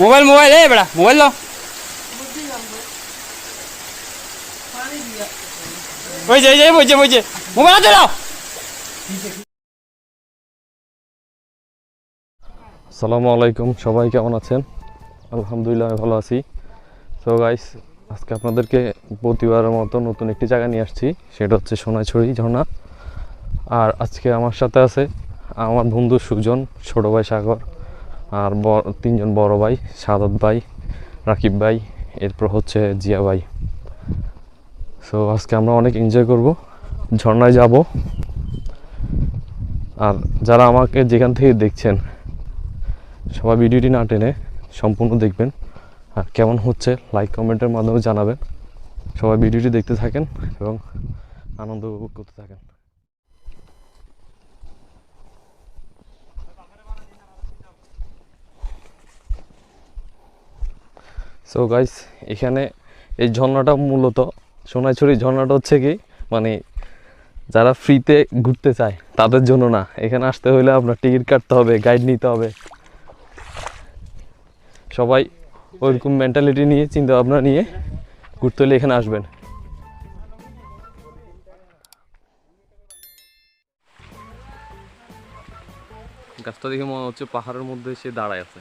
Mobile mobile এই বেড়া mobile দাও। ওই যে বইছে বইছে মোবাইল হাতে দাও। আসসালামু আলাইকুম, সবাই কেমন আছেন? আলহামদুলিল্লাহ আমি ভালো আছি। সো গাইস, আজকে আপনাদেরকে প্রতিবারের মতো নতুন একটি জায়গা নিয়ে আসছি, সেটা হচ্ছে সোনাইছড়ি ঝর্ণা। আর আজকে আমার সাথে আছে আমার বন্ধু সুজন, ছোটো ভাই সাগর, আর তিনজন বড় ভাই, সাদত ভাই, রাকিব ভাই, এরপর হচ্ছে জিয়া ভাই। সো আজকে আমরা অনেক এনজয় করব, ঝর্ণায় যাব। আর যারা আমাকে যেখান থেকে দেখছেন সবাই ভিডিওটি না টেনে সম্পূর্ণ দেখবেন, আর কেমন হচ্ছে লাইক কমেন্টের মাধ্যমে জানাবেন। সবাই ভিডিওটি দেখতে থাকেন এবং আনন্দ উপভোগ করতে থাকেন। সো গাইস, এখানে এই ঝর্ণাটা মূলত সোনাইছড়ি ঝর্ণাটা হচ্ছে কি, মানে যারা ফ্রিতে ঘুরতে চায় তাদের জন্য না। এখানে আসতে হলে আপনার টিকিট কাটতে হবে, গাইড নিতে হবে। সবাই ওইরকম মেন্টালিটি নিয়ে, চিন্তা ভাবনা নিয়ে ঘুরতে হলে এখানে আসবেন। গাছটা দেখে মনে হচ্ছে পাহাড়ের মধ্যে সে দাঁড়ায় আছে।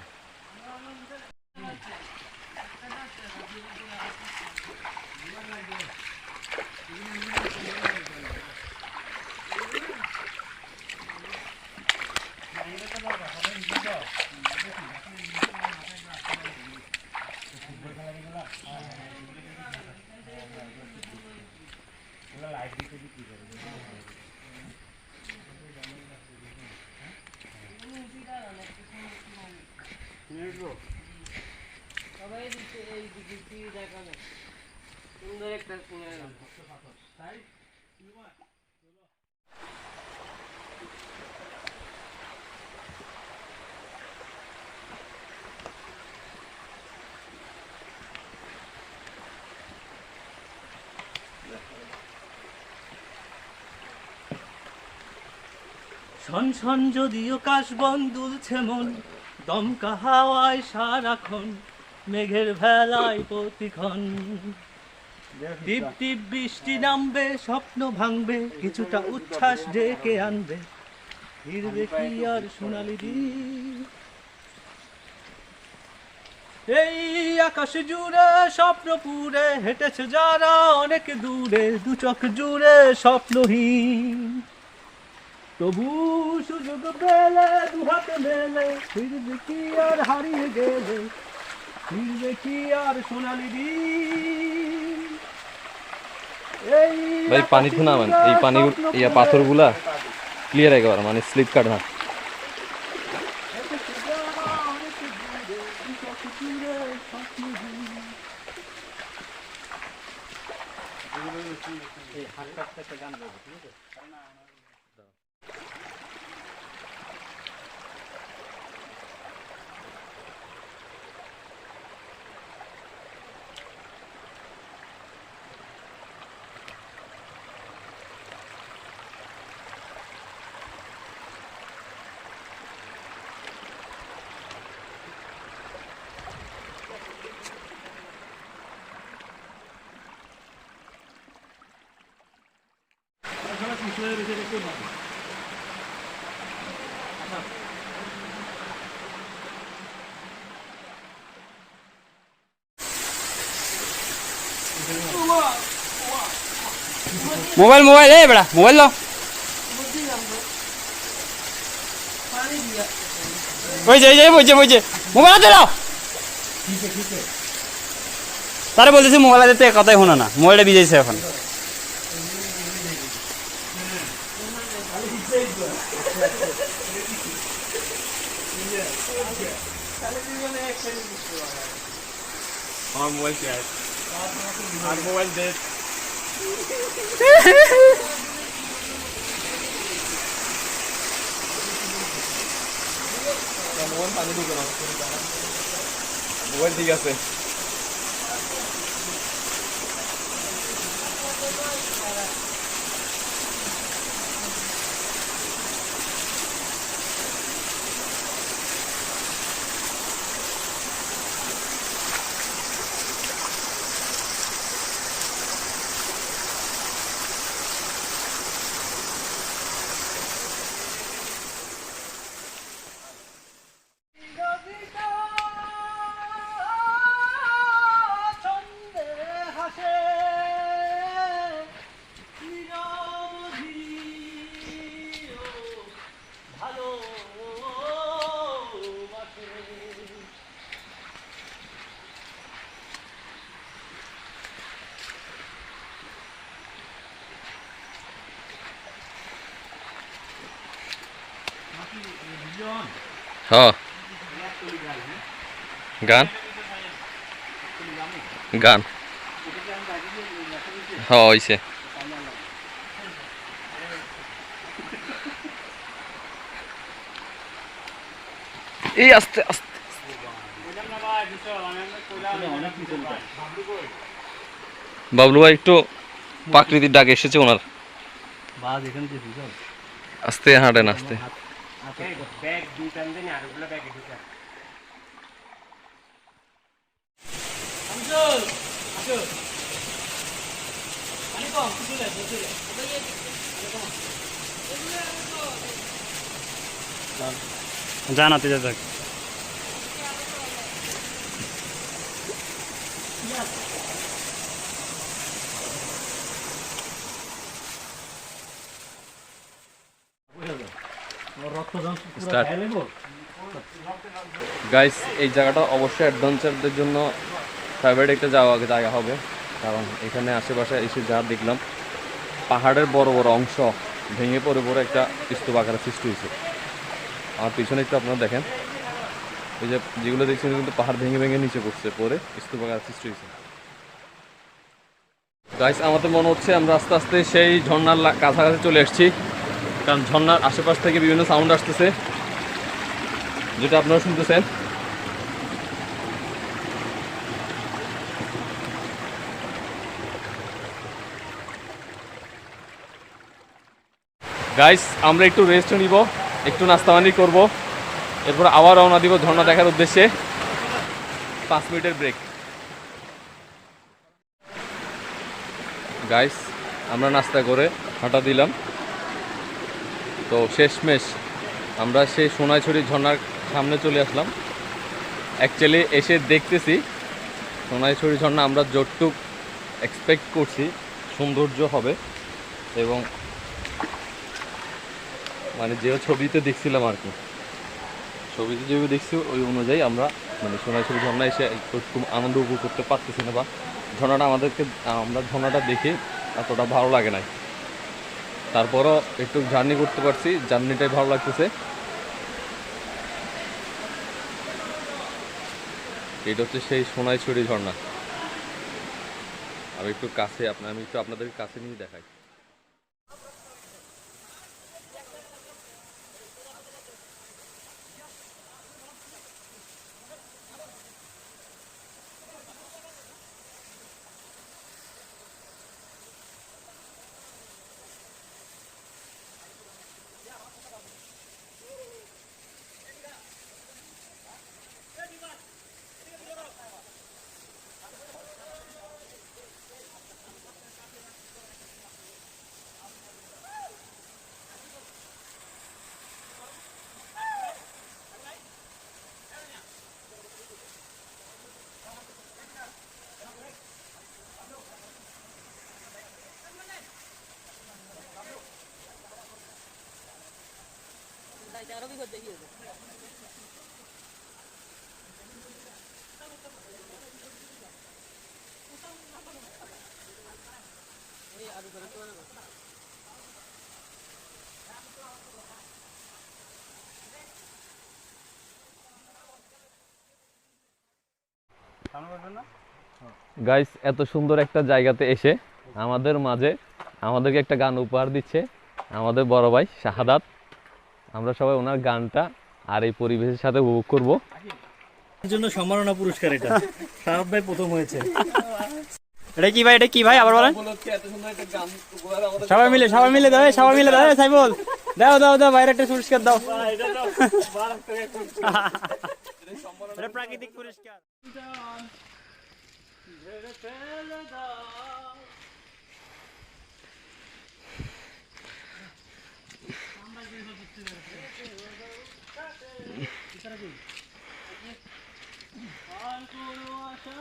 শন শন যদিও কাশবন দুলছে মন, দমকা হাওয়ায় সারাক্ষণ, মেঘের ভেলায় প্রতিক্ষণ। টিপ টিপ বৃষ্টি নামবে, স্বপ্ন ভাঙবে, কিছুটা উচ্ছ্বাস ডেকে আনবে, ফিরবে কি আর সোনালি দিন। এই আকাশ জুড়ে স্বপ্ন পুরে হেঁটেছে যারা অনেক দূরে, দু চোখ জুড়ে স্বপ্নহীন। তবু সুযোগ পেলে দু হাতে মেলে, ফিরবে কি আর হারিয়ে গেলে, ফিরবে কি আর সোনালি দিন। ভাই পানি তো নামেন, এই পানি পাথরগুলা ক্লিয়ার একেবারে, মানে স্লিপ কাট না। মোবাইল মোবাইল এই বেড়া মোবাইল দাও। ওই যে বইছে বইছে মোবাইল হাতে দাও। তারে বলতেছি মোবাইল হাতে, কথাই শোনা না, মোবাইলটা ভিজাইছে এখন। আমার মোবাইল চাই, আর মোবাইল দে। মোবাইল ঠিক আছে। হ্যাঁ গান গান হ্যাঁ হইছে এই আস্তে আস্তে বাবলু ভাই একটু প্রাকৃতিক ডাক এসেছে ওনার আস্তে হাঁটেন আস্তে জানাতে যা থাক গাইস এই জায়গাটা অবশ্যই অ্যাডভেঞ্চারদের জন্য ফেভারিট একটা জায়গা হবে, কারণ এখানে আশেপাশে এসে যা দেখলাম পাহাড়ের বড় বড় অংশ ভেঙে পড়ে পড়ে একটা স্তূপ আকারে সৃষ্টি হয়েছে। আর পিছনে একটু আপনারা দেখেন, এই যে যেগুলো দেখছেন কিন্তু পাহাড় ভেঙে ভেঙে নিচে পড়ছে, পরে স্তূপ আকারে সৃষ্টি হয়েছে। গাইস আমাদের মনে হচ্ছে আমরা আস্তে আস্তে সেই ঝর্ণার কাছাকাছি চলে এসেছি, কারণ ঝর্ণার আশেপাশ থেকে বিভিন্ন সাউন্ড আসতেছে যেটা আপনারা শুনতেছেন। গাইস আমরা একটু রেস্ট নিব, একটু নাস্তাবানি করব, এরপর আবার রওনা দিব ঝর্ণা দেখার উদ্দেশ্যে। 5 মিনিটের ব্রেক। গাইস আমরা নাস্তা করে হাঁটা দিলাম, তো শেষমেশ আমরা সেই সোনাইছড়ি ঝর্ণার সামনে চলে আসলাম। অ্যাকচুয়ালি এসে দেখতেছি সোনাইছড়ি ঝর্ণা আমরা যতটুকু এক্সপেক্ট করছি সৌন্দর্য হবে, এবং মানে যে ছবিতে দেখছিলাম আর কি, ছবিতে যেভাবে দেখছি ওই অনুযায়ী আমরা মানে সোনাইছড়ি ঝর্ণা এসে একটু আনন্দ উপভোগ করতে পারতেছি না, বা ঝর্ণাটা আমরা ঝর্ণাটা দেখে এতটা ভালো লাগে নাই। তারপরও একটু জার্নি করতে পারছি, জার্নিটাই ভালো লাগতেছে। এটা হচ্ছে সেই সোনাইছড়ি ঝর্ণা। আমি একটু কাছে আমি একটু আপনাদের কাছে নিয়ে দেখাই। গাইস এত সুন্দর একটা জায়গাতে এসে আমাদের মাঝে আমাদেরকে একটা গান উপহার দিচ্ছে আমাদের বড় ভাই শাহাদাত। আমরা সবাই ওনার গানটা আর এই পরিবেশের সাথে উপভোগ করব। এর জন্য সম্মাননা পুরস্কার এটা শাহাদ ভাই প্রথম হয়েছে। এটা কি ভাই আবার বলেন। সবাই মিলে দাও, সবাই মিলে দাও। সাইবল দাও বাইরে একটা পুরস্কার দাও। এটা প্রাকৃতিক পুরস্কার। আর কোনো আশা